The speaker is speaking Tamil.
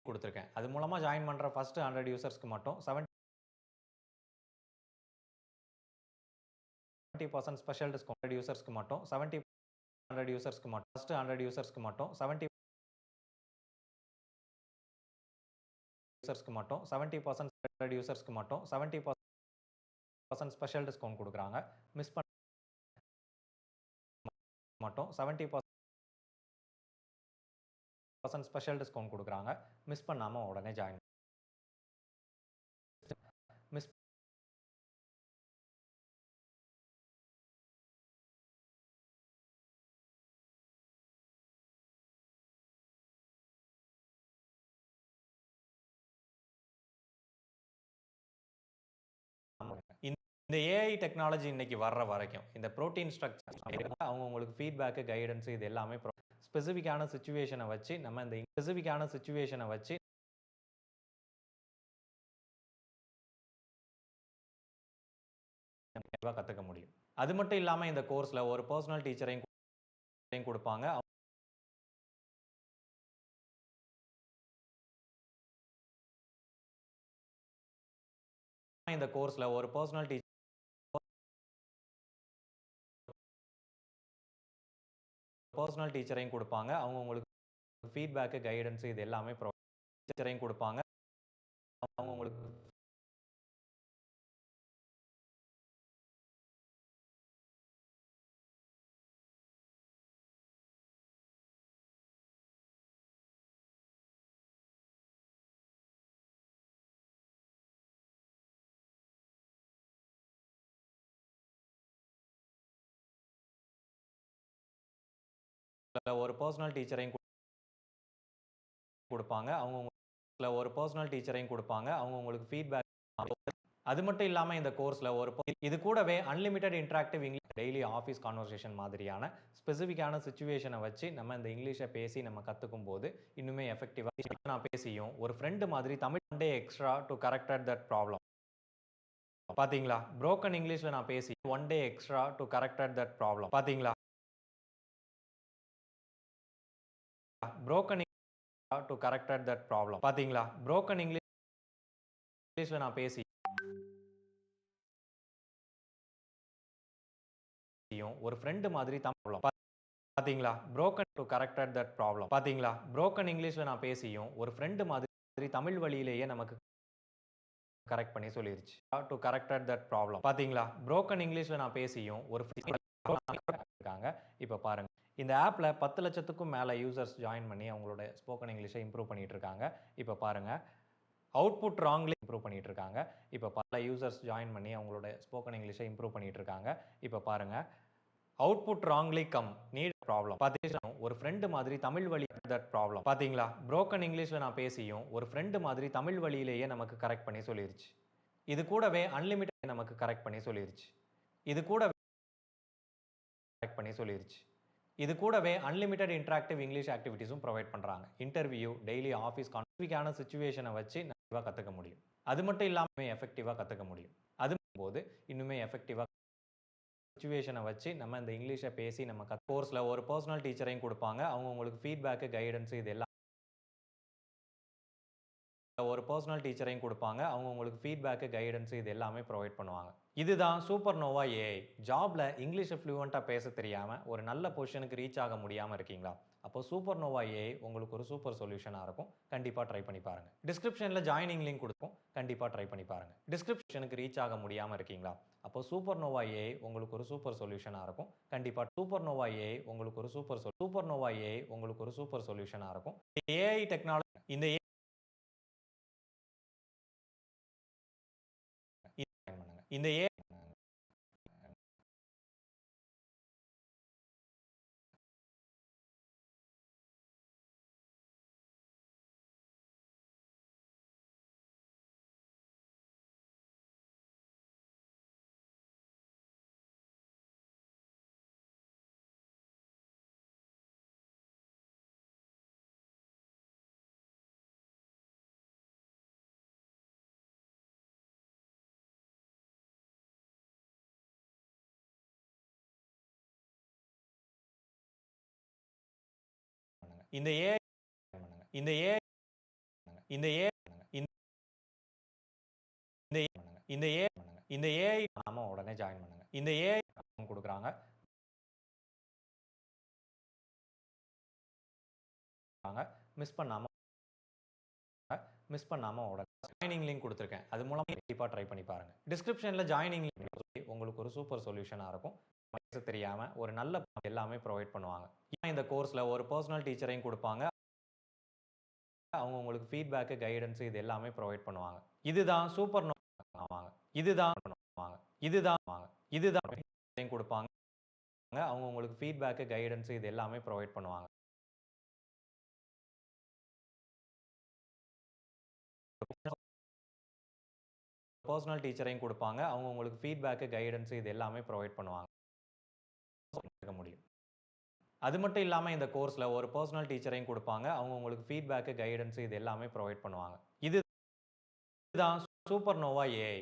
குடுத்துருக்கேன். அது மூலமா ஜாயின் பண்ற ஃபர்ஸ்ட் 100 யூசர்ஸ்க்கு மட்டும் 70% ஸ்பெஷல் டிஸ்கவுண்ட் 100 யூசர்ஸ்க்கு மட்டும் 100 யூசர்ஸ்க்கு மட்டும் ஃபர்ஸ்ட் 100 யூசர்ஸ்க்கு மட்டும் 70% 100 யூசர்ஸ்க்கு மட்டும் 70% ஸ்பெஷல் டிஸ்கவுண்ட் குடுக்குறாங்க. மிஸ் பண்ண மட்டும் 70% ஸ்பெஷல் டிஸ்கவுண்ட் குடுக்குறாங்க. மிஸ் பண்ணாம உடனே ஜாயின் மிஸ் இந்த ஏஐ டெக்னாலஜி இன்னைக்கு வர்ற வரைக்கும், இந்த புரோட்டீன் ஸ்ட்ரக்சர் அவங்க உங்களுக்கு ஃபீட்பேக், கைடன்ஸ் இது எல்லாமே ஸ்பெசிஃபிக்கான சிச்சுவேஷன வச்சு நம்ம இந்த ஸ்பெசிஃபிக்கான சிச்சுவேஷன வச்சு கத்துக்க முடியும். அது மட்டும் இல்லாம இந்த கோர்ஸ்ல ஒரு பெர்சனல் டீச்சரையும் குடுப்பாங்க. இந்த கோர்ஸ்ல ஒரு பெர்சனல் டீச்சரையும் குடுப்பாங்க. அவங்க உங்களுக்கு ஃபீட்பேக், கைடன்ஸ் இது எல்லாமே டீச்சரையும் குடுப்பாங்க. அவங்க உங்களுக்கு ஒரு பெர்சனல் டீச்சரையும் குடுப்பாங்க. அவங்க ஒரு பெர்சனல் டீச்சரையும் குடுப்பாங்க. அவங்க உங்களுக்கு ஃபீட்பேக் அது மட்டும் இல்லாம இந்த கோர்ஸ்ல இது கூடவே unlimited interactive English daily office conversation மாதிரியான ஸ்பெசிஃபிக்கான சிச்சுவேஷன வச்சு நம்ம இந்த இங்கிலீஷ பேசி நம்ம கத்துக்கும்போது இன்னுமே எஃபெக்டிவா நான் பேசியும் ஒரு ஃப்ரெண்ட் மாதிரி Tamil day extra to correct that problem. பாத்தீங்களா? புரோக்கன் இங்கிலீஷ்ல நான் பேசி 1 day extra to correct that problem. பாத்தீங்களா? Broken to correct that problem. பாத்தீங்களா? புரோக்கன் இங்கிலீஷ்ல நான் பேசி ஒரு ஃப்ரெண்ட் மாதிரி தமிழ் பாத்தீங்களா? Broken to correct that problem. பாத்தீங்களா? புரோக்கன் இங்கிலீஷ்ல நான் பேசியும் ஒரு ஃப்ரெண்ட் மாதிரி தமிழ் வழியிலேயே நமக்கு கரெக்ட் பண்ணி சொல்லிருச்சு. To correct that problem. பாத்தீங்களா? புரோக்கன் இங்கிலீஷ்ல நான் பேசியும் ஒரு இருக்காங்க. இப்ப பாருங்க. இந்த ஆப்ல 10 லட்சத்துக்கும் மேல யூசர்ஸ் ஜாயின் பண்ணி அவங்களோட ஸ்போக்கன் இங்கிலீஷை இம்ப்ரூவ் பண்ணிட்டு இருக்காங்க. இப்ப பாருங்க. அவுட்புட் ராங்லி இம்ப்ரூவ் பண்ணிட்டு இருக்காங்க. இப்ப பல யூசர்ஸ் ஜாயின் பண்ணி அவங்களோட ஸ்போக்கன் இங்கிலீஷை இம்ப்ரூவ் பண்ணிட்டு இருக்காங்க. இப்ப பாருங்க. Output wrongly come need problem. பாத்தீங்களா? ஒரு ஃப்ரெண்ட் மாதிரி தமிழ் வழி தட் ப்ராப்ளம். பாத்தீங்களா? புரோக்கன் இங்கிலீஷ்ல நான் பேசியும் ஒரு ஃப்ரெண்ட் மாதிரி தமிழ் வழியிலேயே நமக்கு கரெக்ட் பண்ணி சொல்லிருச்சு. இது கூடவே அன்லிமிட்டெட் நமக்கு கரெக்ட் பண்ணி சொல்லிருச்சு. இது கூடவே கரெக்ட் பண்ணி சொல்லிருச்சு. இது கூடவே அன்லிமிட்டெட் இன்டராக்டிவ் இங்கிலீஷ் ஆக்டிவிட்டீஸும் ப்ரொவைட் பண்றாங்க. இன்டர்வியூ, டெய்லி ஆஃபீஸ் கான்ஃபிகான சிச்சுவேஷனை வச்சு நல்லா கத்துக்க முடியும். அது மட்டும் இல்லாம எஃபெக்டிவா கத்துக்க முடியும். அது போது இன்னுமே எஃபெக்டிவா சிச்சுவேஷனை வச்சு நம்ம இந்த இங்கிலீஷை பேசி நம்ம கோர்ஸ்ல ஒரு பெர்சனல் டீச்சரையும் கொடுப்பாங்க. அவங்க உங்களுக்கு ஃபீட்பேக், கைடன்ஸ் இது எல்லாம் ஒரு பெர்சனல் டீச்சரையும் குடுப்பாங்க. அவங்க உங்களுக்கு ஃபீட்பேக், கைடன்ஸ் இது எல்லாமே ப்ரொவைட் பண்ணுவாங்க. இதுதான் சூப்பர் நோவா ஏஐ. ஜாப்ல இங்கிலீஷ ஃப்ளூயன்ட்டா பேசத் தெரியாம ஒரு நல்ல பொசிஷனுக்கு ரீச் ஆக முடியாம இருக்கீங்களா? அப்போ சூப்பர் நோவா ஏஐ உங்களுக்கு ஒரு சூப்பர் சொல்யூஷனா இருக்கும். கண்டிப்பா ட்ரை பண்ணி பாருங்க. டிஸ்கிரிப்ஷன்ல ஜாயினிங் லிங்க் குடுப்போம். கண்டிப்பா ட்ரை பண்ணி பாருங்க. டிஸ்கிரிப்ஷனுக்கு ரீச் ஆக முடியாம இருக்கீங்களா? அப்போ சூப்பர் நோவா ஏஐ உங்களுக்கு ஒரு சூப்பர் சொல்யூஷனா இருக்கும். கண்டிப்பா சூப்பர் நோவா ஏஐ உங்களுக்கு ஒரு சூப்பர் நோவா ஏஐ உங்களுக்கு ஒரு சூப்பர் சொல்யூஷனா இருக்கும். ஏஐ டெக்னாலஜி இந்த இந்த ஏ இந்த ஏஐ இந்த ஏஐ இந்த ஏ இந்த இந்த ஏ இந்த ஏ இந்த ஏஐ நாம உடனே ஜாயின் பண்ணுங்க. இந்த ஏஐ குடுக்குறாங்க. மிஸ் பண்ணாம உடனே ஜாயினிங் லிங்க் குடுத்துருக்கேன். அது மூலமா கண்டிப்பா ட்ரை பண்ணி பாருங்க. டிஸ்கிரிப்ஷன்ல ஜாயினிங் லிங்க் உங்களுக்கு ஒரு சூப்பர் சொல்யூஷனா இருக்கும். பேச தெரியாம ஒரு நல்ல எல்லாமே ப்ரொவைட் பண்ணுவாங்க. இந்த கோர்ஸ்ல ஒரு பெர்சனல் டீச்சரையும் குடுப்பாங்க. அவங்க உங்களுக்கு ஃபீட்பேக், கைடன்ஸ் இது எல்லாமே ப்ரொவைட் பண்ணுவாங்க. இதுதான் சூப்பர் ஆமாங்க. இதுதான் இதுதான் இதுதான் குடுப்பாங்க. அவங்க உங்களுக்கு ஃபீட்பேக், கைடன்ஸ் இது எல்லாமே ப்ரொவைட் பண்ணுவாங்க. பெர்சனல் டீச்சரையும் குடுப்பாங்க. அவங்க உங்களுக்கு ஃபீட்பேக், கைடன்ஸ் இது எல்லாமே ப்ரொவைட் பண்ணுவாங்க. முடியும். அது மட்டும் இல்லாம இந்த கோர்ஸ்ல ஒரு பெர்சனல் டீச்சரையும் குடுப்பாங்க. அவங்க உங்களுக்கு ஃபீட்பேக், கைடன்ஸ் இது எல்லாமே ப்ரொவைட் பண்ணுவாங்க. இதுதான் சூப்பர் நோவா ஏஐ.